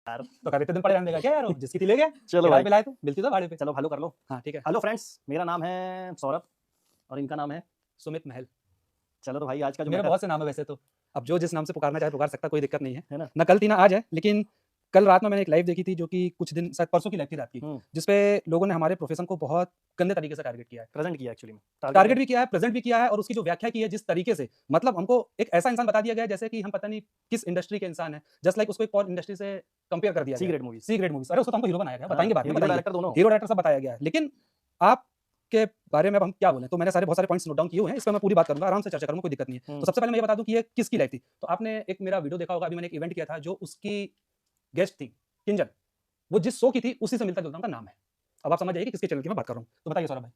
यार तो कभी दिन पड़े रहने देगा क्या यार, जिसकी थी ले गया। चलो भाई पिलाए तो मिलती तो भाड़े पे। चलो हेलो कर लो। हाँ ठीक है। हेलो फ्रेंड्स, मेरा नाम है सौरभ और इनका नाम है सुमित महल। चलो तो भाई आज का जो मेरे मैटर बहुत से नाम है वैसे तो, अब जो जिस नाम से पुकारना चाहे पुकार सकता, कोई दिक्कत नहीं है है ना। ना कल थी ना आज है। लेकिन कल रात में मैंने एक लाइव देखी थी जो कि कुछ दिन शायद परसों की लाइव थी रात की, जिसपे लोगों ने हमारे प्रोफेशन को बहुत गंदे तरीके से टारगेट किया है। प्रेजेंट किया एक्चुअली में, टारगेट भी किया है, प्रेजेंट भी किया है, और उसकी जो व्याख्या की है जिस तरीके से, मतलब हमको एक ऐसा इंसान बता दिया गया है जैसे कि हम पता नहीं किस इंडस्ट्री के इंसान है। जस्ट लाइक उसको एक और इंडस्ट्री से कंपेयर कर दिया सी गया। Grade movies. C grade movies, अरे उसको तो हमको हीरो बनाया गया, बताएंगे बाद में, हीरो डायरेक्टर दोनों। हीरो डायरेक्टर सब बताया गया है। लेकिन आप के बारे में अब हम क्या बोलें, तो मैंने बहुत सारे पॉइंट्स नोट डाउन किए हुए हैं, इस पर मैं पूरी बात करूंगा, आराम से चर्चा करूंगा, कोई दिक्कत नहीं है। तो सबसे पहले मैं ये बता दूं कि ये किसकी लाइफ थी। तो आपने एक मेरा वीडियो देखा होगा, अभी मैंने एक इवेंट किया था, जो उसकी गेस्ट थी किंजल, वो जिस शो की थी उसी से मिलता जुलता उनका नाम है। अब आप समझ जाइए कि किसके चैनल की मैं बात कर रहा हूँ। तो बताइए सौरभ भाई।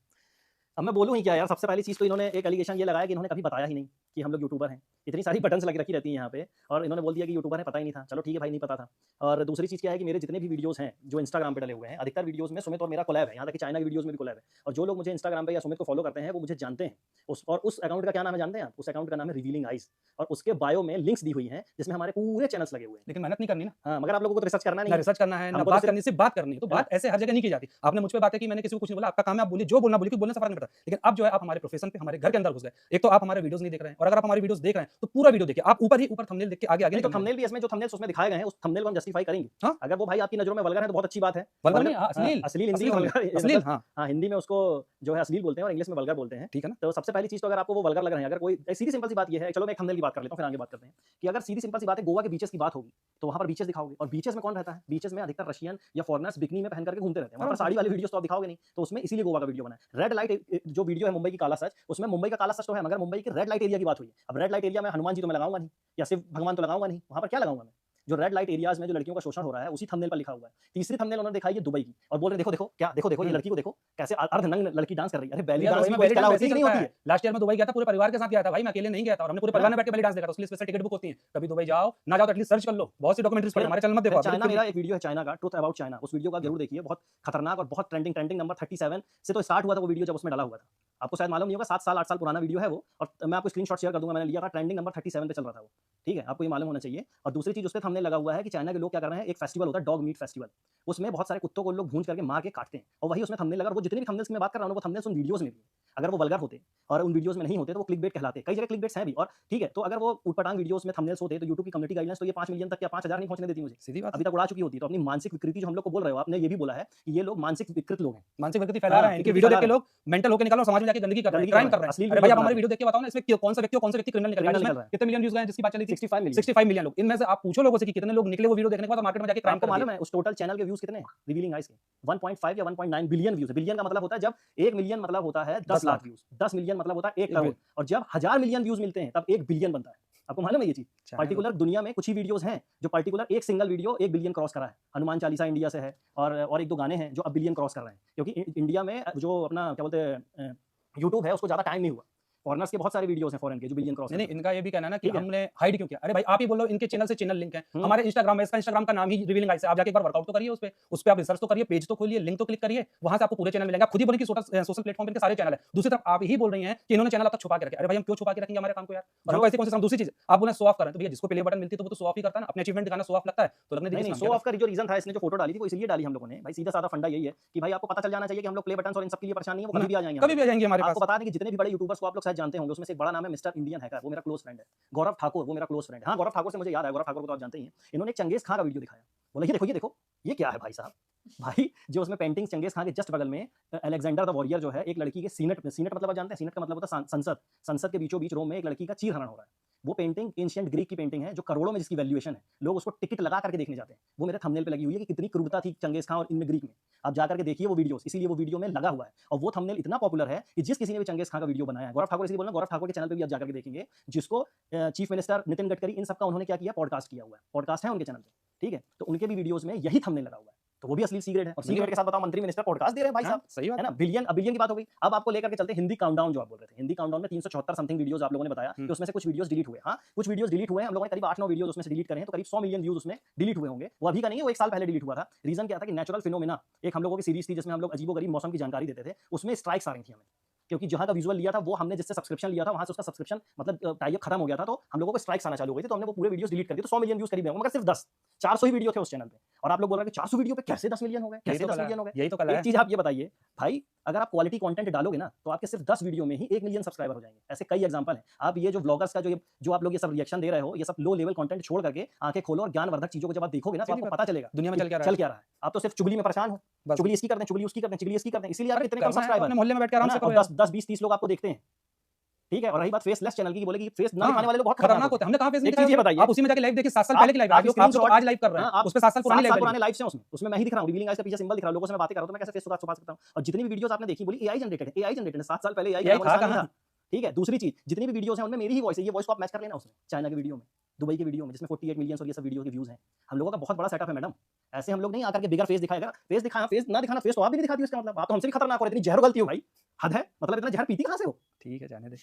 अब मैं बोलूँ ही क्या यार। सबसे पहली चीज़ तो इन्होंने एक एलिगेशन ये लगाया कि इन्होंने कभी बताया ही नहीं कि हम लोग यूट्यूबर हैं। इतनी सारी बटन्स लगी रखी रहती हैं यहाँ पे, और इन्होंने बोल दिया कि यूट्यूबर है, पता ही नहीं था। चलो ठीक है भाई, नहीं पता था। और दूसरी चीज़ क्या है कि मेरे जितने भी वीडियोस हैं जो इंस्टाग्राम पे डले हुए हैं, अधिकतर वीडियोस में सुमित और मेरा कोलैब है। यहाँ तक कि चाइना की वीडियोस में भी कोलैब है। और जो लोग मुझे इंस्टाग्राम पे या सुमित को फॉलो करते हैं वो मुझे जानते हैं। उस अकाउंट का क्या नाम है जानते हैं आप? उस अकाउंट का नाम है रिवीलिंग आइज, और उसके बायो में लिंक्स दी हुई हैं जिसमें हमारे पूरे चैनल्स लगे हुए हैं। लेकिन मेहनत नहीं करनी ना। हाँ, मगर आप लोगों को तो रिसर्च करना नहीं ना है। रिसर्च करना है, ना हमको बात तो करनी, सिर्फ बात करनी है। तो बात ऐसे हर जगह नहीं की जाती। आपने मुझ पे बात है कि मैंने किसी को कुछ नहीं बोला, आपका काम है आप बोलिए, जो बोलना बोलिए, बोलने से फर्क नहीं पड़ता। लेकिन अब जो है आप हमारे प्रोफेशन पे, हमारे घर के अंदर घुस गए। एक तो आप हमारे वीडियोस नहीं देख रहे हैं, और अगर आप हमारे वीडियोस देख रहे हैं तो पूरा वीडियो देखिए। आप ऊपर ही ऊपर थंबनेल देख के आगे आगे नहीं, तो थंबनेल भी इसमें जो थंबनेल्स उसमें दिखाए गए हैं, उस थंबनेल को हम जस्टिफाई करेंगे। हाँ? अगर वो भाई आपकी नज़रों में वल्गर है तो बहुत अच्छी बात है। वल्गर नहीं, अश्लील, अश्लील हिंदी अश्लील, वल्गर, अश्लील, मतलब हाँ हाँ, हिंदी में उसको जो है अश्लील बोलते हैं और इंग्लिश में वल्गर बोलते हैं। ठीक है ना। तो सबसे पहली चीज़ तो अगर आपको वो वल्गर लग रहे हैं, अगर कोई सीधी सिंपल सी बात ये है, चलो मैं एक थंबनेल की बात कर लेता हूँ फिर आगे बात करते हैं, कि अगर सीधी सिंपल सी बात है, गोवा के बीचेस की बात होगी तो वहाँ पर बीचेस दिखाओगे, और बीचेस में कौन रहता है? बीचेस में अधिकतर रशियन या फॉरेनर्स बिकनी में पहन करके घूमते रहते हैं। वहाँ पर साड़ी वाली वीडियोस तो आप दिखाओगे नहीं, तो उसमें इसीलिए गोवा का वीडियो बना है। रेड लाइट जो वीडियो है मुंबई की काला सच, उसमें मुंबई का काला सच तो है, मगर मुंबई के रेड लाइट एरिया की बात हुई है। अब रेड लाइट एरिया में हनुमान जी तो मैं लगाऊंगा नहीं, या शिव भगवान तो लगाऊंगा नहीं, वहाँ पर क्या लगाऊंगा मैं? जो रेड लाइट एरियाज में जो लड़कियों का शोषण हो रहा है उसी थंबनेल पर लिखा हुआ है। तीसरी थंबनेल उन्होंने दिखाई है दुबई की, और बोल रहे देखो देखो क्या, देखो देखो ये लड़की को देखो कैसे अर्धनग्न लड़की डांस कर रही है। अरे बेली डांस में कला होती नहीं होती है। लास्ट ईयर में दुबई गया था, पूरे परिवार के साथ गया था भाई, मैं अकेले नहीं गया था, और हमने पूरे परिवार ने बैठ के बेली डांस देखा था। उसके लिए स्पेशल टिकट बुक होती है। कभी दुबई जाओ ना जाओ तो एटलीस्ट सर्च कर लो, बहुत सी डॉक्यूमेंट्रीज पड़ी हमारे चैनल में देखो। चाइना, मेरा एक वीडियो है चाइना का, ट्रुथ अबाउट चाइना, उस वीडियो का जरूर देखिए। बहुत खतरनाक और बहुत ट्रेंडिंग नंबर 37 से तो स्टार्ट हुआ था वो वीडियो, जब उसमें डाला हुआ था। आपको शायद मालूम नहीं होगा, 7 साल 8 साल पुराना वीडियो है वो, और मैं आपको स्क्रीनशॉट शेयर कर दूंगा, मैंने लिया था, ट्रेंडिंग नंबर 37 पे चल रहा था वो। ठीक है, आपको ये मालूम होना चाहिए। और दूसरी चीज उसपे हमने लगा हुआ है कि चाइना के लोग क्या कर रहे हैं, एक फेस्टिवल होता है डॉग मीट फेस्टिवल, उसमें बहुत सारे कुत्तों को लोग भूंज करके मार के काटते हैं, और वही उसमें थंबनेल लगा। और वो जितने भी थंबनेल्स में बात कर रहा हूं वो थंबनेल्स उन वीडियोस में भी, अगर वो वल्गर होते और उन वीडियोस में नहीं होते तो वो क्लिकबेट कहलाते। कई जगह क्लिकबेट्स हैं भी, और ठीक है, तो अगर वो उटपटांग वीडियोस में थंबनेल्स होते तो यूट्यूब की कम्युनिटी गाइडलाइंस तो ये 5 मिलियन तक या 5000 नहीं पहुंचने देती मुझे, सीधी बात अभी तक उड़ा चुकी होती। तो अपनी मानसिक विकृति जो हम लोग को बोल रहे हो, आपने ये भी बोला है कि ये लोग मानसिक विकृत लोग हैं, मानसिक विकृति फैला रहे हैं। इनके वीडियो देख के लोग मेंटल होकर निकालो, समाज में जाके गंदगी कर रहे हैं, क्राइम कर रहे हैं। अरे भाई आप हमारे वीडियो देख के बताओ ना, इसमें कौन सा व्यक्ति क्रिमिनल निकल रहा है? कितने मिलियन व्यूज गए जिसकी बात चली थी? 65 मिलियन लोग। इनमें से आप पूछो लोगों से कि कितने लोग निकले वो वीडियो देखने के बाद मार्केट में जाके क्राइम कर रहे हैं। मालूम है उस टोटल चैनल के व्यूज कितने हैं रिवीलिंग आइज के? 1.5 या 1.9 बिलियन व्यूज है। बिलियन का मतलब होता है जब 1 मिलियन मतलब होता है 10 लाख व्यूज, 10 मिलियन मतलब होता है 1 करोड़, और जब 1000 मिलियन व्यूज मिलते हैं तब 1 बिलियन बनता है। आपको मालूम है ये चीज? पर्टिकुलर दुनिया में कुछ ही वीडियोस हैं जो पर्टिकुलर एक सिंगल वीडियो 1 बिलियन क्रॉस करा है। हनुमान चालीसा इंडिया से है, और एक दो गाने हैं जो अब बिलियन क्रॉस कर रहे हैं, क्योंकि इंडिया में जो अपना क्या बोलते हैं यूट्यूब है उसको ज्यादा टाइम नहीं हुआ। फॉरेनर्स के बहुत सारे वीडियोस हैं फॉरेन के जो बिलियन क्रॉस। नहीं, इनका ये भी कहना है ना कि हमने हाइड क्यों किया। अरे भाई आप ही बोलो, इनके चैनल से चैनल लिंक है हमारे इंस्टाग्राम में, इसका इंस्टाग्राम का नाम ही रिवीलिंग आइज है। आप जाके एक बार वर्कआउट तो करिए उस पे आप रिसर्च तो करिए, पेज तो खोलिए, लिंक तो क्लिक करिए, वहां से आपको पूरे चैनल मिलेंगे। आप खुद ही बोलें कि सोशल प्लेटफॉर्म पे इनके सारे चैनल है। दूसरी तरफ आप ही बोल रही हैं कि इन्होंने चैनल अब तक छुपा के रखे। अरे भाई हम क्यों छुपा के रखेंगे हमारे काम को यार? और हमको ऐसी कौन सी हम दूसरी चीज आप बोले शो ऑफ करें, तो भैया जिसको प्ले बटन मिलती है तो वो तो शो ऑफ ही करता है ना, अपने अचीवमेंट दिखाना शो ऑफ लगता है तो लगने दीजिए। शो ऑफ का जो रीजन था, इसने जो फोटो डाली थी वो इसलिए डाली हम लोगों ने भाई, सीधा साधा फंडा यही है कि भाई आपको पता चल जाना चाहिए कि हम लोग प्ले बटन और इन सब के लिए परेशान नहीं है, वो कभी भी आ जाएंगे, कभी भी आ जाएंगे हमारे पास। आपको बता दें कि जितने भी बड़े यूट्यूबर्स को आप लोग शायद जानते होंगे, उसमें से एक बड़ा नाम है मिस्टर इंडियन हैकर, वो मेरा क्लोज फ्रेंड है। गौरव ठाकुर, वो मेरा क्लोज फ्रेंड है। हाँ, गौरव ठाकुर से मुझे याद है, गौरव ठाकुर को तो आप जानते ही हैं। इन्होंने एक चंगेज खां का वीडियो दिखाया, बोला ये देखो ये देखो ये क्या है भाई साहब। भाई जो उसमें पेंटिंग चंगेज खां के जस्ट बगल में अलेक्जेंडर द वॉरियर जो है, एक लड़की के सीनेट मतलब आप जानते हैं सीनेट का मतलब होता है संसद के बीचों बीच रोम में एक लड़की का चीर हरण हो रहा है। वो पेंटिंग एंशिएंट ग्रीक की पेंटिंग है जो करोड़ों में जिसकी वैल्यूएशन है, लोग उसको टिकट लगा करके देखने जाते हैं। वो मेरे थंबनेल पे लगी हुई है कि कितनी क्रूरता थी चंगेज खां और इनमें ग्रीक में। आप जाकर के देखिए वो वीडियोस, इसीलिए वो वीडियो में लगा हुआ है, और वो थंबनेल इतना पॉपुलर है कि जिस किसी ने भी चंगेज खां का वीडियो बनाया है, गौरव ठाकुर इसलिए बोलना, गौरव ठाकुर के चैनल पे भी आप जाकर के देखेंगे, जिसको चीफ मिनिस्टर नितिन गडकरी इन सबका उन्होंने क्या किया, पॉडकास्ट किया हुआ है, पॉडकास्ट है उनके चैनल पे। ठीक है, तो उनके भी वीडियोस में यही थंबनेल लगा हुआ है, तो वो भी असली सीक्रेट है। और सीक्रेट के साथ बताओ, मंत्री मिनिस्टर पॉडकास्ट दे रहे हैं भाई साहब, सही बात है ना। बिलियन की बात हो गई। अब आपको लेकर के चलते हिंदी काउंटडाउन, जो आप बोल रहे थे, हिंदी काउंटडाउन में 374 समथिंग वीडियोस आप लोगों ने बताया कि उसमें से कुछ वीडियोस डिलीट हुए। हाँ, कुछ वीडियोस डिलीट हुए हैं, हम लोगों ने करीब 8-9 वीडियोस उसमें से डिलीट करे हैं, तो करीब 100 मिलियन व्यूज उसमें डिलीट हुए होंगे। वो अभी का नहीं है, वो 1 साल पहले डिलीट हुआ था। रीजन क्या था कि नेचुरल फिनोमेना एक हम लोगों की सीरीज थी जिसमें हम लोग अजीबोगरीब मौसम की जानकारी देते थे, उसमें स्ट्राइक्स आ रही थी हमें, क्योंकि जहां का विजुअल लिया था वो हमने जिससे सब्सक्रिप्शन लिया था वहां से उसका सब्सक्रिप्शन मतलब टाइप खत्म हो गया था, तो हम लोगों को स्ट्राइक्स आना चालू हो गई थी, तो हमने वो पूरे वीडियोस डिलीट कर दिए। तो 100 मिलियन व्यूज करीब होंगे, मगर सिर्फ 400 ही वीडियो थे उस चैनल पे। और आप लोग बोल रहे हैं कि 400 वीडियो पे कैसे 10 मिलियन हो गए, कैसे 10 मिलियन हो गए। यही तो कला एक है। चीज आप ये बताइए भाई, अगर आप क्वालिटी कंटेंट डालोगे ना तो आपके सिर्फ 10 वीडियो में ही 1 मिलियन सब्सक्राइबर हो जाएंगे। ऐसे कई एग्जांपल हैं। आप ये जो व्लॉगर्स का जो आप लोग ये सब रिएक्शन दे रहे हो, ये सब लो लेवल कंटेंट छोड़ करके आंखें खोलो और ज्ञानवर्धक चीजों को जब आप देखोगे ना तो सीधी आपको बात पता चलेगा दुनिया में कि चल क्या रहा चल है। क्या रहा है। आप तो सिर्फ चुगली में परेशान हो, बस चुगली इसकी करते हैं, चुगली उसकी करते हैं, चुगली इसकी करते हैं, इसीलिए आप इतने कम करना है तो सब्सक्राइबर अपने मोहल्ले में बैठ के है आराम ना। से करो और यार। 10 20 30 लोग आपको देखते हैं, ठीक है। और रही बात फेसलेस चैनल की, बोले कि फेस ना हाँ, दिखाने वाले लोग बहुत खतरनाक होते हैं। हमने कहाँ फेस नहीं एक चीज ये दिखाया? बताइए, आप उसी में जाके लाइव देखिए, 7 साल आप पहले की लाइव आप है, आप तो स्क्रीनशॉट आज लाइव कर रहे हैं, आप उस पे 7 साल 7 पुरानी साल लाइव पुराने लाइव से उसमें मैं ही दिख रहा हूँ, रिवीलिंग आइज के पीछे सिंबल दिख रहा है, लोगों से मैं बातें कर रहा हूँ, तो मैं कैसे फेस छुपा सकता हूँ। और जितनी भी वीडियोस आपने देखी बोली एआई जनरेटेड है, एआई जनरेटेड है। 7 साल पहले एआई AI था नहीं कहाँ? था, ठीक है। दूसरी चीज, जितनी भी वीडियोस हैं उनमें मेरी ही वॉइस है, ये वॉइस को आप मैच कर लेना उसमें, चाइना की वीडियो में, दुबई की वीडियो में, जिसमें 48 मिलियन और ये सब वीडियो के व्यूज हैं। हम लोगों का बहुत बड़ा सेटअप है मैडम। ऐसे हम लोग नहीं आकर के बिगर फेस दिखाएगा, फेस दिखाया, फेस ना दिखाना, फेस तो आप भी नहीं दिखाती हो, इसका मतलब आप तो हमसे भी खतरनाक हो रहे, इतनी जहर उगलती हो भाई, हद है। मतलब इतना जहर पीती कहाँ से हो, ठीक है, जाने दे।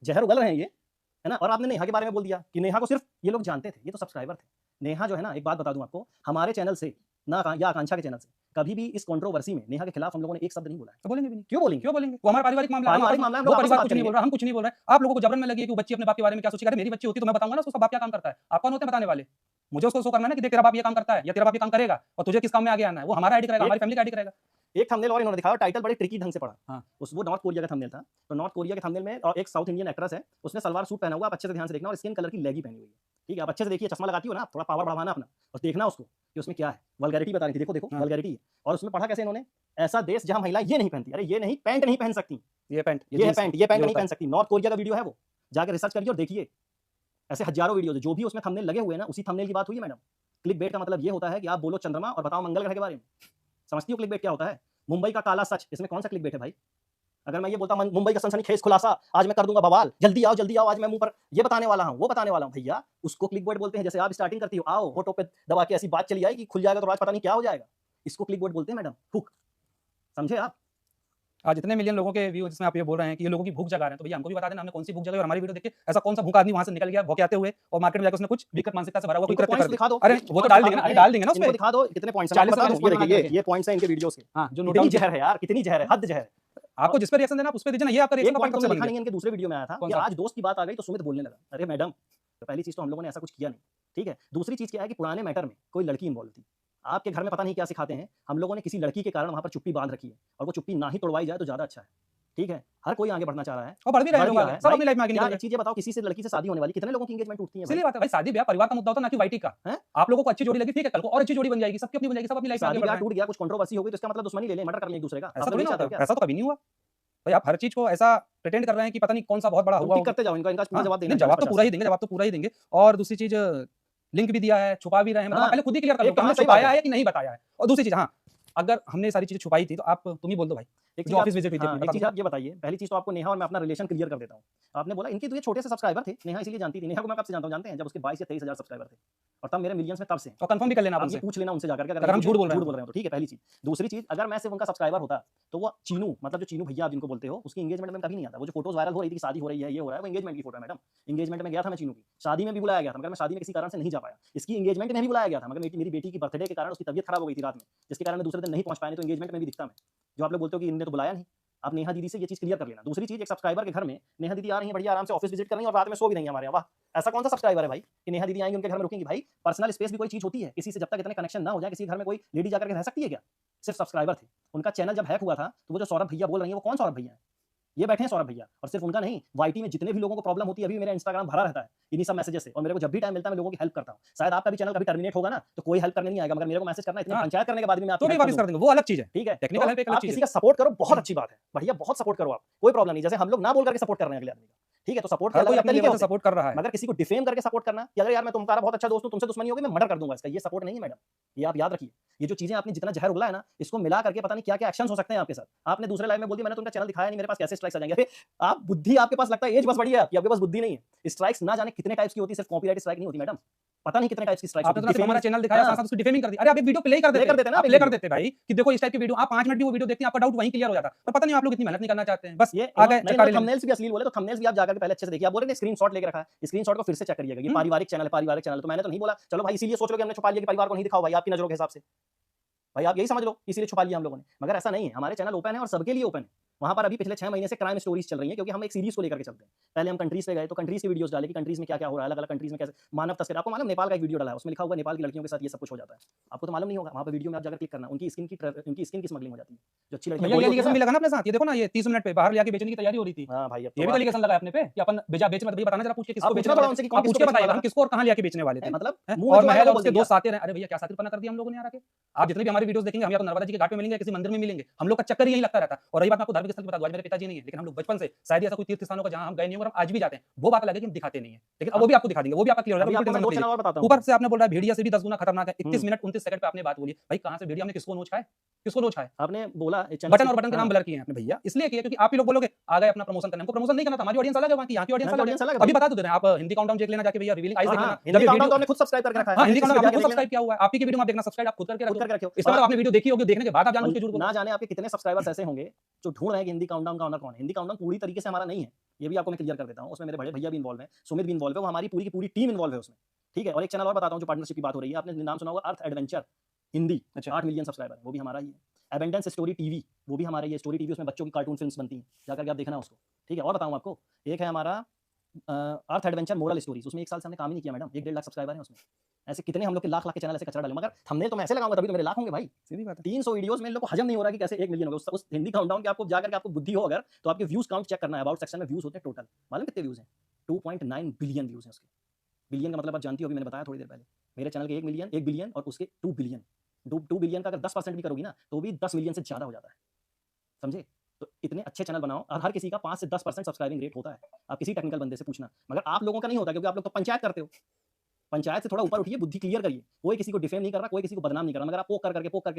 जहर उगल रहे हैं ये, है ना। और आपने नेहा के बारे में बोल दिया कि नेहा को सिर्फ ये लोग जानते थे, ये तो सब्सक्राइबर थे। नेहा जो है ना, एक बात बता दूं आपको, हमारे चैनल से ना या आकांक्षा के चैनल से कभी भी इस कंट्रोवर्सी में नेहा के खिलाफ हम लोगों ने एक शब्द नहीं बोला है। तो बोलेंगे भी नहीं। क्यों बोलेंगे? क्यों बोलेंगे? वो हमारा पारिवारिक मामला है, पारिवारिक मामला है, वो आपस में परिवार बात कुछ नहीं करेंगे। बोल रहा, हम कुछ नहीं बोल रहे हैं। आप लोगों को जबरन में लगी है कि वो बच्ची अपने बाप के बारे में क्या सोचेगी। अरे मेरी बच्ची होती तो मैं बताऊंगा ना उसका बाप क्या काम करता है। आप कौन होते हैं बताने वाले? मुझे उसको शो करना है ना कि देख तेरा बाप ये काम करता है या तेरा बाप ये काम करेगा, और तुझे किस काम में आगे आना है। वो हमारा आईडी करेगा, हमारी फैमिली का आईडी करेगा। एक थंबनेल और इन्होंने दिखाया, टाइटल बड़े ट्रिकी ढंग से पढ़ा। हाँ। वो नॉर्थ कोरिया का थंबनेल था। तो नॉर्थ कोरिया के थंबनेल में और एक साउथ इंडियन एक्ट्रेस है, उसने सलवार सूट पहना हुआ, आप अच्छे से ध्यान से देखना, और स्किन कलर की लेगी पहनी हुई है, ठीक है। आप अच्छे से देखिए, चश्मा लगाती हो ना, थोड़ा पावर बढ़ाना अपना और देखना उसको कि उसमें क्या है। वल्गैरिटी बता रही थी, देखो देखो हाँ। वल्गैरिटी है। और उसमें पढ़ा कैसे इन्होंने, ऐसा देश जहां महिलाएं ये नहीं पहनती, अरे ये नहीं, पैंट नहीं पहन सकती, ये पैंट, ये है जींस, पैंट, ये पैंट नहीं होता है। पहन सकती। नॉर्थ कोरिया का वीडियो है वो, जाकर रिसर्च करिए और देखिए। ऐसे हजारों वीडियो जो भी उसमें थंबनेल लगे हुए हैं ना, उसी थंबनेल की बात हुई है मैडम। क्लिक बेट का मतलब ये होता है कि आप बोलो चंद्रमा और बताओ मंगल ग्रह के बारे में। समझती हो क्लिक बेट क्या होता है? मुंबई का काला सच, इसमें कौन सा क्लिक बेट है भाई? अगर मैं ये बोलता मुंबई का सनसनीखेज खुलासा, आज मैं कर दूंगा बवाल, जल्दी आओ, आज मैं मुंह पर ये बताने वाला हूं, वो बताने वाला हूं, भैया उसको क्लिक बेट बोलते हैं। जैसे आप स्टार्टिंग करती हो, आओ होठों पे दबा के ऐसी बात चली आएगी, खुल जाएगा तो आज पता नहीं क्या हो जाएगा, इसको क्लिक बेट बोलते हैं मैडम। हुक, समझे आप? आज इतने मिलियन लोगों के व्यू जिसमें आप ये बोल रहे हैं कि ये लोगों की भूख जगा रहे हैं, तो भैया हमको भी बता देना हमने कौन सी भूख जगाई, और हमारी वीडियो देख के ऐसा कौन सा भूखा आदमी वहां से निकल गया भौंकते हुए और मार्केट में जाकर उसने कुछ विकृत मानसिकता से भरा हुआ कोई इनको कृत्य पॉइंट्स कर दिखा दो। दिया। अरे वो तो डाल देंगे ना, अरे डाल देंगे ना इनको उसमें। दिखा दो कितने पॉइंट्स हैं, 40 मैं बता दूं, ये पॉइंट्स देखिए ये पॉइंट्स हैं इनके वीडियोस के। हाँ, जो नोट कितनी डाउन जहर है यार, कितनी जहर है, हद जहर है। आपको जिस पे रिएक्शन देना आप उस पे दीजिए ना। ये आपका एक रिएक्शन का पॉइंट पॉइंट कब तुमने से लिखा बन नहीं गया? है इनके दूसरे वीडियो में आया था कौन कि सा? आज दोस्त की बात आ गई तो सुमित बोलने लगा। अरे मैडम, तो पहली चीज तो हम लोगों ने ऐसा कुछ किया नहीं, ठीक है। दूसरी चीज क्या है कि पुराने मैटर में कोई लड़की इन्वॉल्व थी। आपके घर में पता नहीं क्या सिखाते हैं, हम लोगों ने किसी लड़की के कारण वहां पर चुप्पी बांध रखी है, और वो चुप्पी ना ही तोड़वाई जाए तो ज्यादा अच्छा है, ठीक है। हर कोई आगे बढ़ना चाह रहा है और बढ़ भी रहे बढ़ लोग भी आगे, रहा है। सब भाई, अपनी लाइफ में आगे क्या निकल एक रहे चीज ये बताओ, किसी से लड़की से शादी होने वाली कितने लोगों की एंगेजमेंट उठती है हैं। भाई? इसीलिए बात है भाई, शादी ब्याह परिवार का मुद्दा होता है ना कि वाइटी का। हैं? आप लोगों को अच्छी जोड़ी लगी, ठीक है, कल को और अच्छी जोड़ी बन जाएगी, सबकी अपनी बन जाएगी, सब अपनी लाइफ में आगे शादी बढ़ ब्याह रहे हैं। टूट गया, कुछ कंट्रोवर्सी हो गई तो इसका मतलब दुश्मनी ले लें, मर्डर कर लें एक दूसरे का, ऐसा ऐसा थोड़ी नहीं ना होता चाहते है, क्या? ऐसा तो कभी नहीं हुआ भाई। आप हर चीज को ऐसा प्रिटेंड कर रहे हैं कि पता नहीं कौन सा बहुत बड़ा हुआ टिक करते जाओ, इनका पूरा जवाब देना। जवाब तो पूरा ही देंगे, जवाब तो पूरा ही देंगे। और दूसरी चीज, लिंक भी दिया है, छुपा भी रहे हैं, मतलब हाँ, पहले खुद ही क्लियर कर लो एक कि हमने हाँ, सही छुपाया बात है। है कि नहीं बताया है। और दूसरी चीज, हाँ, अगर हमने सारी चीजें छुपाई थी तो आप तुम ही बोल दो भाई, एक जो चीज ऑफिस विजिट हुई थी हाँ, अपनी, एक बता चीज दो। आप ये बताइए। पहली चीज तो आपको नेहा और मैं अपना रिलेशन क्लियर कर देता हूँ। आपने बोला इनके तो ये छोटे से सब्सक्राइबर थे, नेहा इसीलिए जानती थी। नेहा को मैं कब से जानता हूँ जानते हैं? जब उसके 22 या 23 हजार सब्सक्राइबर थे, और तब मेरे मिलियंस में तब से। और कंफर्म भी कर लेना आप आप ये उनसे। पूछ लेना उनसे जाकर के, अगर हम झूठ बोल रहे हैं तो ठीक है, पहली चीज। दूसरी चीज, अगर मैं सिर्फ उनका सब्सक्राइबर होता तो वो चीनू, मतलब जो चीनू भैया आप जिनको बोलते हो, उसकी एंगेजमेंट में कभी नहीं आता। वो जो फोटोज वायरल हो रही थी, शादी हो रही है, ये हो रहा है, वो एंगेजमेंट की फोटो है मैडम। एंगेजमेंट में गया था मैं चीनू की, शादी में भी बुलाया गया था, मगर मैं शादी में किसी कारण से नहीं जा पाया। इसकी एंगेजमेंट में भी बुलाया गया था, मगर मेरी बेटी की बर्थडे के कारण उसकी तबियत खराब हो गई थी रात में, जिसके कारण मैं दूसरे दिन नहीं पहुंच पाया। तो एंगेजमेंट में भी दिखता मैं, जो आप लोग बोलते हो कि इनने तो बुलाया नहीं। आप नेहा दीदी से ये चीज क्लियर कर लेना। दूसरी चीज, एक सब्सक्राइबर के घर में नेहा दीदी आ रही है, बढ़िया आराम से ऑफिस विजिट कर रही है, और रात में सो भी नहीं हमारे यहाँ। वाह, ऐसा कौन सा सब्सक्राइबर है भाई कि नेहा दीदी आएंगी उनके घर में रुकेंगी? भाई पर्सनल स्पेस भी कोई चीज होती है, किसी से जब तक इतने कनेक्शन ना हो जाए, किसी घर में कोई लेडी जाकर के रह सकती है क्या? सिर्फ सब्सक्राइबर थे। उनका चैनल जब हैक हुआ था तो वो जो सौरभ भैया बोल रही है, वो कौन सौरभ भैया है? ये बैठे हैं सौरभ भैया। और सिर्फ उनका नहीं, वाईटी में जितने भी लोगों को प्रॉब्लम होती है, अभी मेरा इंस्टाग्राम भरा रहता है इन्हीं सब मैसेजेस से, और मेरे को जब भी टाइम मिलता है मैं लोगों की हेल्प करता हूं। शायद आपका भी चैनल कभी टर्मिनेट होगा ना, तो कोई हेल्प करने नहीं आएगा, मगर मेरे को मैसेज करना, इतनी हाँ। पंचायत करने के बाद भी मैं तो आपकी भी हेल्प वापस कर देंगे, वो अलग चीज है। ठीक है। टेक्निकल तो हेल्प एक अलग आप चीज किसी है। का सपोर्ट करो, बहुत अच्छी बात है, बढ़िया, बहुत सपोर्ट करो आप, कोई प्रॉब्लम नहीं। जैसे हम लोग ना बोल करके सपोर्ट कर रहे हैं अगले आदमी का, ठीक है। तो सपोर्ट हर के कोई अलग अपने तरीके लेवल होते से हैं, सपोर्ट कर रहा है। मगर किसी को डिफेम करके सपोर्ट करना कि अगर यार मैं तुम्हारा बहुत अच्छा दोस्त हूं, तुमसे दुश्मनी होगी, मैं मर्डर कर दूंगा, इसका ये सपोर्ट नहीं है मैडम। ये आप याद रखिए। ये जो चीजें आपने जितना जहर उगला है ना, इसको मिला करके पता नहीं क्या क्या एक्शंस हो सकते हैं आपके साथ। आपने दूसरे लाइव में बोल दिया मैंने तुमका चैनल दिखाया नहीं, मेरे पास कैसे स्ट्राइक्स आ जाएंगे? अरे आप बुद्धि, आपके पास लगता है एज बस बड़ी है आपकी, आपके पास बुद्धि नहीं है। स्ट्राइक्स ना जाने कितने टाइप्स की होती है, सिर्फ कॉपीराइट स्ट्राइक नहीं होती मैडम, पता नहीं कितने टाइप्स की स्ट्राइक्स आपने तो होती है। हमारा चैनल दिखाया, हाँ। साथ-साथ उसकी डिफेमिंग कर दी। अरे आप एक वीडियो प्ले कर प्ले कर देते ना, आप आप प्ले कर वीडियो। देते भाई कि देखो इस टाइप की वीडियो, आप 5 मिनट भी वो वीडियो देखते हैं, आपका डाउट वहीं क्लियर हो जाता। पर पता नहीं आप लोग इतनी मेहनत नहीं करना चाहते हैं, बस ये आ गए नहीं, चटकारे लेने। थंबनेल्स भी अश्लील बोले तो थंबनेल्स भी आप जाकर के पहले अच्छे से देखिए। आप बोल रहे हैं स्क्रीनशॉट लेके रखा है, स्क्रीनशॉट को फिर से चेक करिएगा। ये पारिवारिक चैनल है, पारिवारिक चैनल। तो मैंने तो नहीं बोला चलो भाई इसीलिए सोच लो कि हमने छुपा लिया कि परिवार को नहीं दिखाओ भाई, आपकी नजरों के हिसाब से भाई आप यही समझ लो इसीलिए छुपा लिया हम लोगों ने, मगर ऐसा नहीं है। हमारे चैनल ओपन है और सबके लिए ओपन है। वहाँ पर अभी पिछले 6 महीने से क्राइम स्टोरीज चल रही हैं, क्योंकि हम एक सीरीज को लेकर के चलते हैं। पहले हम कंट्रीज पे गए तो कंट्रीज की वीडियोस डाले कि कंट्रीज में क्या-क्या हो रहा है, अलग-अलग कंट्रीज में कैसे मानव तस्करी। आपको मालूम नेपाल का एक वीडियो डाला है, उसमें लिखा हुआ है नेपाल की लड़कियों के साथ ये सब कुछ हो जाता है। आपको तो मालूम नहीं होगा, वहाँ पे वीडियो में आप जाकर क्लिक करना, उनकी स्किन की स्मगलिंग हो जाती है। जो अच्छी लड़कियाँ भैया ये गोरी होती एलिगेशन हैं भी ना। लगा ना अपने साथ, ये देखो ना, ये 30 मिनट पे बाहर ले आके बेचने की तैयारी हो रही थी। हाँ भाई, अब ये भी तो तो एलिगेशन लगा है अपने पे कि अपन बेचा बेच मत, भैया बताना जरा पूछ के किसको आप बेचने पूछना थोड़ा वाले उनसे थे। कि कौन आप पूछ किसको के बेचने बताइए वाला हम था। किसको और कहाँ ले आके बेचने वाले थे। मतलब हैं? मुँह में और जो आएगा महल वो और बोल उसके देंगे दो आप। साथी रहे। अरे भैया क्या साथी पना कर दिया हम लोगों ने यार आके। आप जितने भी हमारी वीडियोस देखेंगे, हम या तो नर्मदा जी के घाट पे मिलेंगे या किसी मंदिर में मिलेंगे। हम लोग का चक्कर यही लगता रहता है। और रही बात मैं आपको धार्मिक स्थल की बता दूं, आज मेरे पिताजी नहीं है, लेकिन हम लोग बचपन से शायद ऐसा कोई तीर्थ स्थानों का जहां हम गए नहीं होंगे और हम आज भी जाते हैं। वो बात अलग है कि हम दिखाते नहीं है, लेकिन अब वो भी आपको दिखा देंगे, वो भी आपका क्लियर हो अभी जाएगा, आपको बिल्कुल मैं 2 टेंशन चैनल मत और बताता लीजिए। हूँ। ऊपर से आपने बोल रहा है भेड़िया से भी 10 गुना खतरनाक है। 31 हुँ। मिनट 29 सेकंड पे आपने बात बोली। भाई कहां से भेड़िया ने किसको नोचा है, किसको नोचा है? आपने बोला एक चैनल बटन और बटन के नाम हाँ, ब्लर किए हैं आपने भैया, इसलिए किए क्योंकि आप ही लोग बोलोगे आ गए अपना प्रमोशन करने। हमको प्रमोशन नहीं करना था, हमारी ऑडियंस अलग है, वहां की यहाँ की ऑडियंस यहाँ की अलग है। ऑडियंस अलग है अभी भाई। बता तो दे रहे हैं आप हिंदी काउंटडाउन देख लेना जाके भैया, रिवीलिंग आइज और देख हाँ, लेना। हिंदी जब ये काउंटडाउन वीडियो तो हमने खुद सब्सक्राइब करके रखा है। हाँ हर हिंदी चीज़ पे काउंटडाउन जाके आपने खुद देख लेना, सब्सक्राइब किया हुआ है, आप ही की वीडियो में आप देखना, सब्सक्राइब आप खुद करके खुद रखो। करके रखे हो। इसका मतलब और आपने वीडियो देखी होगी, देखने के बाद आप जानबूझ के झूठ बोल रहे ना हो। जाने आपके कितने सब्सक्राइबर्स ऐसे होंगे जो ढूंढ रहे हैं कि हिंदी काउंटडाउन का ओनर कौन है। हिंदी काउंटडाउन पूरी तरीके से हमारा नहीं है, ये भी आपको मैं क्लियर कर देता हूँ। उसमें मेरे बड़े भैया भी इन्वॉल्व हैं, सुमित भी इन्वॉल्व है, वो हमारी पूरी की पूरी टीम इन्वॉल्व है उसमें। ठीक है, और एक चैनल और बताता हूँ जो पार्टनरशिप की बात हो रही है, आपने नाम सुना होगा अर्थ एडवेंचर हिंदी, अच्छा 8 मिलियन सब्सक्राइबर है, वो भी हमारा ही है। एबेंडेंस स्टोरी टीवी, वो भी हमारा ही है। स्टोरी टीवी, उसमें बच्चों की कार्टून फिल्म्स बनती हैं, जाकर के आप देखना उसको। ठीक है, और बताऊँ आपको, एक है हमारा अर्थ एडवेंचर मोरल स्टोरीज, उसमें 1 साल से हमने काम ही नहीं किया मैडम, 1 डेढ़ लाख सब्सक्राइबर हैं उसमें। ऐसे कितने हम लोग के लाख के चैनल ऐसे कचरा डाले, मगर थंबनेल तो मैं ऐसे लगाऊंगा तभी तो मेरे लाख होंगे भाई। सीधी बात है। 300 वीडियोस में इन लोग को हजम नहीं हो रहा कि कैसे 1 मिलियन हो गए। उस हिंदी काउंटडाउन के आपको जाकर के आपको बुद्धि हो अगर, तो आपके व्यूज काउंट चेक करना है। अबाउट सेक्शन में व्यूज होते हैं टोटल, मालूम कितने व्यूज हैं? 2.9 बिलियन व्यूज हैं उसके। बिलियन का मतलब आप जानती हो, अभी मैंने बताया थोड़ी देर पहले। मेरे चैनल के 1 मिलियन, 1 बिलियन और उसके 2 बिलियन। 2 बिलियन का अगर 10% भी करोगी ना, तो भी 10 मिलियन से ज़्यादा हो जाता है। समझे? तो इतने अच्छे चैनल बनाओ, और हर किसी का 5 से 10% सब्सक्राइबिंग रेट होता है। आप किसी टेक्निकल बंदे से पूछना, मगर आप लोगों का नहीं होता, क्योंकि आप लोग तो पंचायत करते हो। पंचायत से थोड़ा ऊपर उठिए, बुद्धि क्लियर करिए। कोई किसी को डिफेम नहीं कर रहा, कोई किसी को बदनाम नहीं कर रहा, मगर आप पोक कर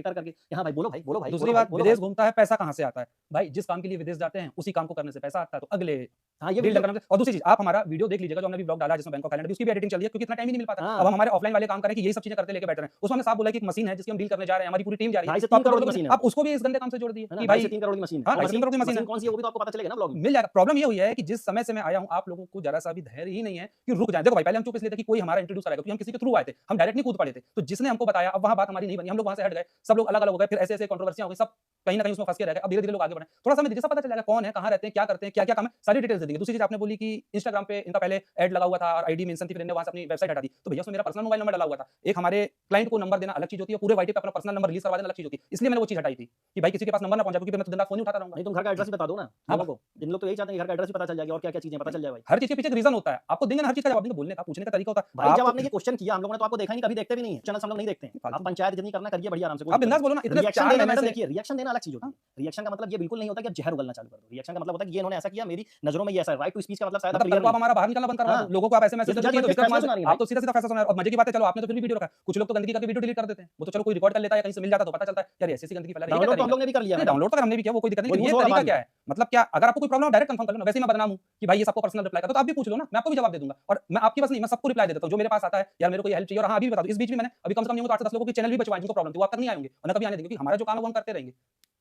करके यहाँ भाई बोलो भाई, बोलो भाई, दूसरी बोलो भाई, बात, बोलो विदेश भाई। घूमता है, पैसा कहाँ से आता है? भाई जिस काम के लिए विदेश जाते हैं उसी काम को करने से पैसा आता है, तो अगले हाँ, ये डील वीडियो करने से। और दूसरी चीज, आप हमारा वीडियो देख लीजिएगा जो हमने अभी ब्लॉग डाला है जिसमें बैंक ऑफ थाईलैंड, उसकी भी एडिटिंग चल रही है क्योंकि इतना टाइम ही नहीं मिल पाता। हाँ। अब हम हमारे ऑफलाइन वाले काम करें कि यही सब चीजें करते लेके बैठ रहे हैं। उसमें हमने साफ बोला कि एक मशीन है जिसकी हम डील करने जा रहे हैं, हमारी पूरी टीम जा रही 2.5 है। से तो 3 करोड़ की आप मशीन है। आप उसको भी इस गंदे काम से जोड़ दिए है ना, कि 2.5 भाई से 3 करोड़ की मशीन है। हाँ, और 3 करोड़ की मशीन है। कौन सी है वो भी तो आपको पता चलेगा ना ब्लॉग में। मिल जाएगा। प्रॉब्लम ये हुई है कि जिस समय से मैं आया हूँ, आप लोगों को जरा सा भी धैर्य ही नहीं है कि रुक जाए। देखो भाई, पहले हम चुप इसलिए थे कि कोई हमारा इंट्रोड्यूस करेगा, क्योंकि हम किसी के थ्रू आए थे, हम डायरेक्ट नहीं कूद पड़े थे। तो जिसने हमको बताया, अब वहां बात हमारी नहीं बनी, हम लोग वहां से हट गए, सब लोग अलग अलग हो गए, फिर ऐसे ऐसे कंट्रोवर्सियां हो गई, सब कहीं ना कहीं उसमें फंस के रह गए। अब धीरे धीरे लोग आगे बढ़े, थोड़ा सा हमें जैसा पता चल जाएगा कौन है, कहाँ रहते हैं, क्या करते हैं, क्या क्या काम है, सारी डिटेल्स दे देंगे। दूसरी चीज आपने बोली कि इंस्टाग्राम पे इनका पहले ऐड लगा हुआ था और आईडी मेंशन थी, फिर इन्होंने वहां से अपनी वेबसाइट हटा दी। तो भैया उसमें मेरा पर्सनल मोबाइल नंबर डाला हुआ था। एक हमारे क्लाइंट को नंबर देना अलग चीज होती है, पूरे वाईटी पे अपना पर्सनल नंबर रिलीज करवा देना अलग चीज होती है। इसलिए मैंने वो चीज हटाई थी कि भाई किसी के पास नंबर ना पहुंचे, क्योंकि मैं तो दिन रात फोन ही उठाता रहूंगा। नहीं, तुम घर का एड्रेस भी बता दो ना हाँ, लोगों को। इन लोग तो यही चाहते हैं कि घर का एड्रेस भी पता चल जाएगा और क्या-क्या चीजें पता चल जाए भाई। हर चीज के पीछे एक रीजन होता है, आपको देंगे ना हर चीज का जवाब देंगे, बोलने का पूछने का तरीका होता है। भाई जब आपको- आपने ये क्वेश्चन किया, हम लोगों ने तो आपको देखा ही नहीं, कभी देखते भी नहीं है चैनल, हम लोग नहीं देखते हैं। आप पंचायत जितनी करना करिए बढ़िया आराम से। आप बिंदास बोलो ना, इतने रिएक्शन 4 देना महीने मैडम, से देखिए रिएक्शन देना अलग चीज होती है। रिएक्शन का मतलब ये बिल्कुल नहीं होता कि आप जहर उगलना चालू कर दो। रिएक्शन का मतलब होता है कि ये इन्होंने ऐसा किया, मेरी नजरों में ये ऐसा है। राइट टू स्पीच का मतलब शायद मतलब कल को आप हमारा बाहर निकलना बंद करवा हाँ। दो, लोगों को आप ऐसे मैसेज ये तो करते हैं तो जज विक्रम फैसला सुना रही है आप तो सीधा सीधा फैसला सुना रहे हो। और मजे की बात है, चलो आपने तो फिर भी वीडियो रखा, कुछ लोग तो गंदगी करके वीडियो डिलीट कर देते हैं। वो तो चलो कोई रिकॉर्ड कर लेता है, कहीं से मिल जाता तो पता चलता है यार ऐसी ऐसी गंदगी फैला रही है। डाउनलोड तो हम लोग ने भी कर लिया है। डाउनलोड तो अगर हमने भी किया, वो कोई दिक्कत नहीं, वो लेकिन ये यूज होगा तरीका बाद क्या है? मतलब क्या, अगर आपको कोई प्रॉब्लम डायरेक्ट कंफर्म कर लो ना, वैसे ही मैं बदनाम हूं कि भाई ये सबको पर्सनल रिप्लाई करता, तो आप भी पूछ लो ना, मैं आपको भी जवाब दे दूंगा। और मैं आपकी बस नहीं, मैं सबको रिप्लाई दे देता हूं जो मेरे पास आता है, यार मेरे को ये हेल्प चाहिए। और हां, अभी भी बता दूं, इस बीच में मैंने अभी कम से कम नहीं होगा 8 से 10 लोगों के चैनल भी बचवाए जिनको प्रॉब्लम थी, वो आप तक नहीं आएंगे और ना कभी आने देंगे, क्योंकि हमारा जो काम है वो हम करते रहेंगे,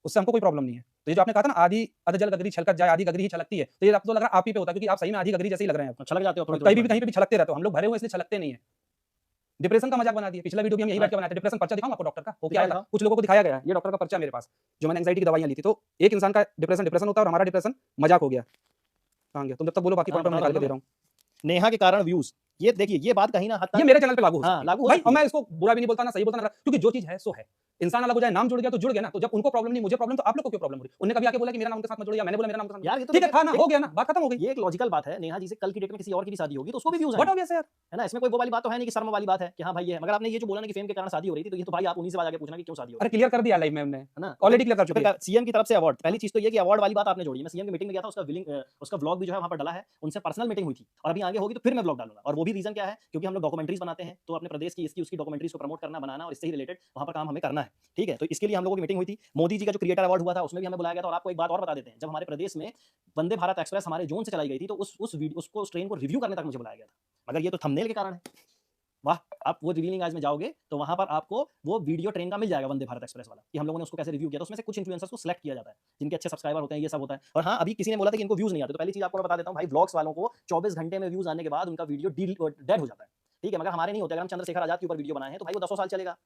उससे हमको कोई प्रॉब्लम नहीं है। तो ये जो आपने कहा था ना, आधी अधजल गगरी छलकत जाए, आधी गगरी ही छलकती है, तो ये आपको लग रहा है आप ही पे होता है, क्योंकि आप सही में आधी गगरी जैसे ही लग रहे हैं। छलक जाते हो कहीं थोड़ी भी कहीं पे भी छलकते रहते हो, हम लोग भरे हुए इसलिए छलकते नहीं है। डिप्रेशन का मजाक बना दिया, पिछला वीडियो भी हम यही बैठ के बनाए थे। डिप्रेशन पर्चा दिखाऊं आपको डॉक्टर का, वो क्या आया था, कुछ लोगों को दिखाया गया है। ये डॉक्टर का पर्चा है मेरे पास, जो मैंने एंग्जाइटी की दवाइयां ली थी। तो एक इंसान का डिप्रेशन होता है और हमारा डिप्रेशन मजाक हो गया। कहां गया तुम? जब तक बोलो, बाकी पॉइंट मैं निकाल के दे रहा हूं। नेहा के कारण व्यूज, ये देखिए ये बात कहीं ना हद ये तक मेरे चैनल पे लागू हो हाँ, सकती है लागू हो भाई, सकती और है। मैं इसको बुरा भी नहीं बोलता ना सही बोलता ना, क्योंकि जो चीज है सो है। इंसान अलग हो जाए, नाम जुड़ गया तो जुड़ गया ना। तो जब उनको प्रॉब्लम नहीं, मुझे प्रॉब्लम, तो आप लोग को क्यों प्रॉब्लम हो रही? उन्होंने कभी आके बोला कि मेरा नाम उनके साथ मत जोड़ो, या मैंने बोला मेरा नाम उनके साथ यार मत ये तो जोड़ो। ठीक है, था ना, देखिए, हो गया ना, बात खत्म हो गई। ये एक लॉजिकल बात है। नेहा जी से कल की डेट में किसी और की भी शादी होगी तो उसको भी व्यूज व्हाट आएंगे, ऑब्वियस है यार। है ना। इसमें कोई वो वाली बात तो है नहीं कि शर्म वाली बात है कि हाँ भाई ये है। मगर आपने ये जो बोला ना कि फेम के कारण शादी हो रही थी, तो ये तो भाई आप उन्हीं से आगे पूछना कि क्यों शादी हो अरे रही क्लियर कर दिया लाइव में हमने, है ना। ऑलरेडी क्लियर कर चुके हैं। सीएम की तरफ से अवार्ड, पहली चीज तो ये कि अवार्ड वाली बात आपने जोड़ी। मैं सीएम की मीटिंग में गया था, उसका व्लॉग भी जो है वहां पर डाला है। उनसे पर्सनल मीटिंग हुई थी और अभी आगे होगी तो फिर मैं व्लॉग डालूंगा। और वो भी रीजन क्या है, क्योंकि हम लोग डॉक्यूमेंट्रीज बनाते हैं, तो अपने प्रदेश की इसकी उसकी डॉक्यूमेंट्रीज को प्रमोट करना, बनाना और इससे ही रिलेटेड वहां पर काम हमें करना है। ठीक है, तो इसके लिए हम लोगों की मीटिंग हुई थी। मोदी जी का जो क्रिएटर अवार्ड हुआ था उसमें भी हमें बुलाया गया था। और आपको एक बात और बता देते हैं, जब हमारे प्रदेश में वंदे भारत एक्सप्रेस हमारे जोन से चलाई गई थी, तो उस ट्रेन को रिव्यू करने तक मुझे बुलाया गया था। मगर ये तो थंबनेल के कारण है। वाह, आप वो रिवीलिंग आज में जाओगे तो वहां पर आपको वो वीडियो ट्रेन का मिल जाएगा, वंदे भारत एक्सप्रेस वाला, कि हम लोगों ने उसको कैसे रिव्यू किया। तो उसमें से कुछ इन्फ्लुएंसर्स को सिलेक्ट किया जाता है जिनके अच्छे सब्सक्राइबर होते हैं, ये सब होता है। और हाँ, अभी किसी ने बोला था कि इनको व्यूज नहीं आते, तो पहली चीज आपको मैं बता देता हूँ भाई, व्लॉग्स वालों को 24 घंटे में व्यूज आने के बाद उनका वीडियो डेड हो जाता है। ठीक है, मगर हमारे नहीं होते। अगर हम चंद्रशेखर आजाद के ऊपर वीडियो बनाए हैं तो भाई वो 10 साल चलेगा।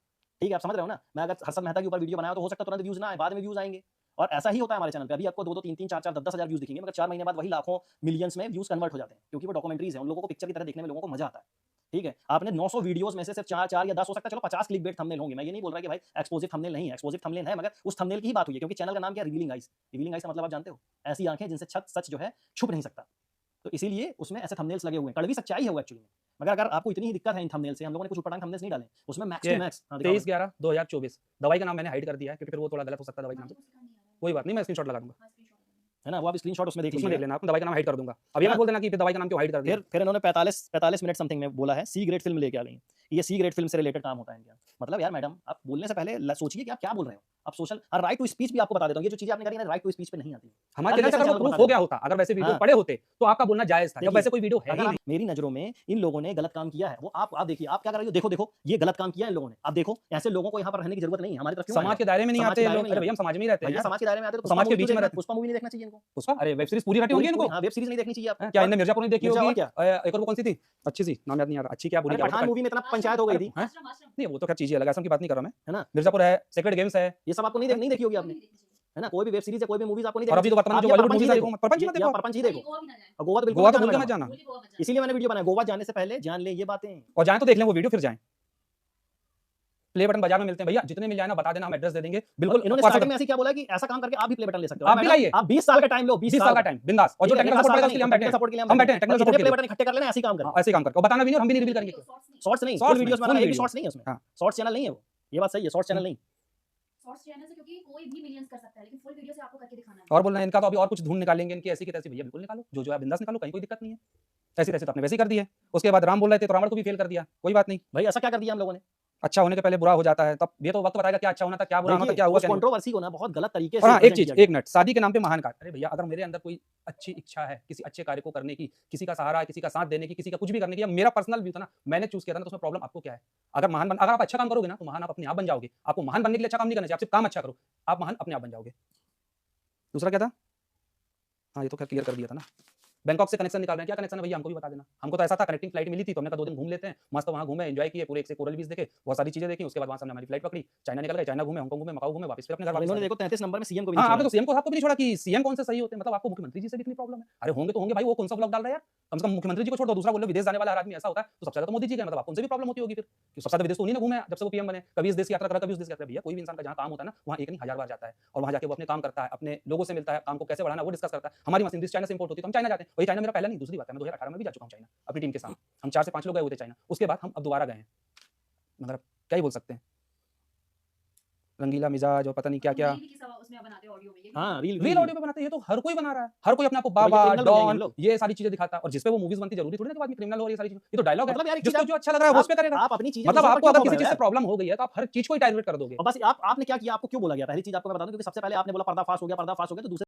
ठीक है, आप समझ रहे हो ना। मैं अगर हर्षद मेहता के ऊपर वीडियो बनाया तो हो सकता है तुरंत व्यूज ना आए, बाद में व्यूज आएंगे। और ऐसा ही होता है हमारे चैनल पे। अभी आपको 2-2 3-3 4-4 10-10 हज़ार व्यूज़ दिखेंगे, मगर 4 महीने बाद वही लाखों मिलियंस में व्यूज़ कन्वर्ट हो जाते हैं, क्योंकि वो डॉक्यूमेंट्रीज़ हैं, उन लोगों को पिक्चर की तरह देखने में लोगों को मजा आता है। ठीक है, आपने 900 वीडियोस में से सिर्फ 4 या 10 हो सकता है, चलो 50 क्लिकबेट थंबनेल होंगे। मैं ये नहीं बोल रहा कि भाई एक्सप्लोसिव थंबनेल नहीं है, एक्सप्लोसिव थंबनेल है, मगर उस थंबनेल की ही बात हुई है, क्योंकि चैनल का नाम क्या है, रिवीलिंग आइज। रिवीलिंग आइज का मतलब आप जानते हो, ऐसी आंखें जिनसे सच जो है छुप नहीं सकता। तो इसीलिए उसमें ऐसे थंबनेल्स लगे हुए हैं। कड़वी सच्चाई है वो एक्चुअली में। मगर अगर आपको इतनी ही दिक्कत है इन थंबनेल से, हम लोगों ने कुछ उटपटांग थंबनेल्स नहीं डाले, उसमें मैक्स ये टू मैक्स। हाँ, दिखाओ भाई। 23/11/2024 दवाई का नाम मैंने हाइड कर दिया है, क्योंकि फिर वो थोड़ा गलत हो सकता है दवाई के नाम से। कोई बात नहीं, मैं स्क्रीनशॉट लगा दूंगा, है ना, वो आप स्क्रीनशॉट उसमें देख उसमें लीजिए। देख लेना, आप दवाई का नाम हाइड कर दूंगा। अब ये हाँ। मत बोल देना कि फिर दवाई का नाम क्यों हाइड कर दिया। फिर इन्होंने 45 मिनट समथिंग में बोला है सी ग्रेड फिल्म लेके आ गई। ये सी ग्रेड फिल्म से रिलेटेड काम होता है इनका। मतलब यार मैडम, आप बोलने से पहले सोचिए कि आप क्या बोल रहे हो। आप सोशल राइट टू स्पीच भी आपको बता देता हूँ, ये जो चीजें आपने करी ना, राइट टू स्पीच पे नहीं आती। हमारे अगर चैनल जैसे से अगर चैनल प्रूफ बता हो दें। गया होता, अगर वैसे वीडियो हाँ। पड़े होते तो आपका बोलना जायज था। जब देखिए, वैसे कोई वीडियो है अगर ही आप नहीं। मेरी नज़रों में इन लोगों ने गलत काम किया है, वो आप देखिए, आप क्या कर रहे हो, देखो ये गलत काम किया है इन लोगों ने। आप देखो, ऐसे लोगों को यहाँ पर रहने की जरूरत नहीं है, हमारी तरफ क्यों आए समाज आप? के दायरे में नहीं समाज आते के ये दायरे लोग। में अरे नहीं भैया, हम समाज में ही रहते हैं भैया यार। समाज के दायरे में आते तो समाज के बीच में रहते हैं। पुष्पा मूवी नहीं देखना चाहिए इनको। उसका अरे वेब सीरीज पूरी हटी होगी इनको। हाँ, वेब सीरीज नहीं देखनी चाहिए आपको। क्या इनने मिर्जापुर नहीं देखी मिर्जा और होगी? क्या? एक और वो कौन सी थी अच्छी सी, नाम याद नहीं आ रहा। अच्छी क्या बुरी अरे क्या, पठान मूवी में इतना पंचायत हो गई थी, हैं? नहीं वो तो खैर चीज़ ही अलग है, ऐसा की बात नहीं कर रहा मैं। है ना? मिर्जापुर है, सेक्रेड गेम्स है, ये सब आपको नहीं देखी होगी आपने, है ना? कोई भी वेब सीरीज या कोई भी मूवीज आपको नहीं और देखनी अभी तो वर्तमान में जो चाहिए। आप बॉलीवुड ये मूवीज है, देखो, परपंच मत या देखो। परपंच ही देखो। और गोवा तो बिल्कुल गोवा मत तो भूल के जाना मत जाना। इसीलिए मैंने वीडियो बनाया, गोवा जाने से पहले जान ले ये बातें। और जाएं तो देख लें वो वीडियो, फिर जाएं। प्ले बटन बाजार में मिलते हैं भैया, जितने मिल जाए ना बता देना, हम एड्रेस दे देंगे। बिल्कुल इन्होंने स्टार्टिंग में ऐसे क्या बोला कि ऐसा काम करके आप भी प्ले बटन ले सकते हो। आप भी लाइए। आप 20 साल का टाइम लो, 20 साल का टाइम बिंदास, और जो टेक्निकल सपोर्ट पड़ेगा उसके लिए हम बैठे हैं। सपोर्ट के लिए हम बैठे हैं, टेक्निकल सपोर्ट के प्ले लिए। बटन इकट्ठे कर लेना, ऐसे ही काम करें। ऐसे ही काम करके और बताना भी नहीं, और हम भी नहीं रिवील करेंगे। शॉर्ट्स नहीं, Shorts फुल वीडियोस नहीं, बनाना, full एक भी video। शॉर्ट्स नहीं है उसमें। हाँ। शॉर्ट्स चैनल नहीं है वो, ये बात सही है, शॉर्ट्स चैनल नहीं। शॉर्ट्स चैनल से क्योंकि कोई भी मिलियंस कर सकता है, लेकिन फुल वीडियो से आपको करके दिखाना है। और बोल रहे हैं इनका तो अभी और कुछ ढूंढ निकालेंगे, इनकी ऐसी की तैसी। भैया बिल्कुल निकालो, जो है बिंदास निकालो, कहीं कोई दिक्कत नहीं है। ऐसी तैसी तो आपने वैसे ही कर दी है। उसके बाद राम बोल रहे थे तो रावण को भी फेल कर दिया, कोई बात नहीं। भाई ऐसा क्या कर दिया हम लोगों ने? अच्छा होने के पहले बुरा हो जाता है, तब ये तो वक्त बताएगा क्या अच्छा होना था, क्या बुरा होना था, क्या हुआ, उस क्या नहीं। कंट्रोवर्सी को ना बहुत गलत तरीके और से हाँ, एक present चीज, किया गया। एक मिनट, शादी के नाम पे महान कार्य। अरे भैया, अगर मेरे अंदर कोई अच्छी इच्छा है किसी अच्छे कार्य को करने की, किसी का सहारा है, किसी का साथ देने की, किसी का कुछ भी करने की, या मेरा पर्सनल व्यू था ना, मैंने चूज किया था ना, तो उसमें प्रॉब्लम आपको क्या है? अगर आप अच्छा काम करोगे ना, तो महान आप अपने आप बन जाओगे। आपको महान बनने के लिए अच्छा काम नहीं करना चाहिए, आप सिर्फ काम अच्छा करो, आप महान अपने आप बन जाओगे। दूसरा क्या था? हाँ, ये तो खैर क्लियर कर दिया था ना। बैंकॉक से कनेक्शन निकाल रहे हैं, क्या कनेक्शन है भैया, हमको भी बता देना। हमको तो ऐसा था, कनेक्टिंग फ्लाइट मिली थी तो हमने कहा 2 दिन घूम लेते हैं, मस्त वहाँ घूमे, एंजॉय किए, पूरे एक से कोरल बीच देखे, बहुत सारी चीजें देखी। उसके बाद वहाँ से हमने हमारी फ्लाइट पकड़ी, चाइना निकल गए, चाइना घूमे, हांगकांग घूमे, मकाऊ घूमे, वापस फिर अपने घर अब वापस आ इन्होंने गए। देखो 33 नंबर में सीएम को भी हाँ, नहीं आपने छोड़ा। तो सीएम को भी नहीं छोड़ा कि सीएम कौन से सही होते हैं, मतलब आपको मुख्यमंत्री जी से भी इतनी प्रॉब्लम है। अरे होंगे तो होंगे भाई, वो कौन सा ब्लॉग डाल रहा है यार, कम से कम मुख्यमंत्री जी को छोड़ दो, दूसरा बोलो विदेश जाने वाला हर आदमी ऐसा होता है, तो सबसे ज्यादा तो मोदी जी का है, मतलब आपको उनसे भी प्रॉब्लम होती होगी फिर, कि सबसे ज्यादा विदेश तो उन्हीं ने घूमे हैं, जब से वो पीएम बने। कभी इस देश की यात्रा करा, कभी उस देश की यात्रा। भैया कोई भी इंसान का जहाँ काम होता है ना, वहाँ एक नहीं 1000 बार जाता है, और वहाँ जाके वो अपने काम करता है, अपने लोगों से मिलता है, काम को कैसे बढ़ाना वो डिस्कस करता है। हमारी मशीनरी चाइना से इंपोर्ट होती है तो हम चाइना जाते हैं। वही चाइना मेरा पहला नहीं, दूसरी बात है, मैं 2018 में भी जा चुका हूँ चाइना अपनी टीम के साथ। हम 4 से 5 लोग गए हुए थे चाइना, उसके बाद हम अब दोबारा गए हैं। मगर अब क्या ही बोल सकते हैं, रंगीला मिजाज और पता नहीं क्या क्या। नई भी किस्सा उसमें आप बनाते हो ऑडियो में, ये भी हाँ, रील ऑडियो पे बनाते हैं, ये तो हर कोई बना रहा है, हर कोई अपने आप को ये बाबा criminal बन जाएंगे हम डॉन लोग। ये सारी चीजें दिखाता है, और जिस पे वो मूवीज बनती जरूरी थोड़ी ना कि बाद में क्रिमिनल हो, ये सारी चीजें। ये तो डायलॉग है, मतलब यार एक चीज जिसको जो अच्छा लग रहा है वो उस पे करेगा। आप अपनी चीजें मतलब दूसरों पर आपको क्यों अगर थोप किसी रहे चीज हो से यार? प्रॉब्लम हो गई है तो आप हर चीज को ही टारगेट कर दोगे। और बस आपने क्या किया, आपको क्यों बोला गया? पहली चीज आपको मैं बता दूं, क्योंकि सबसे पहले आपने बोला पर्दाफाश हो गया, पर्दाफाश हो गया, तो दूसरे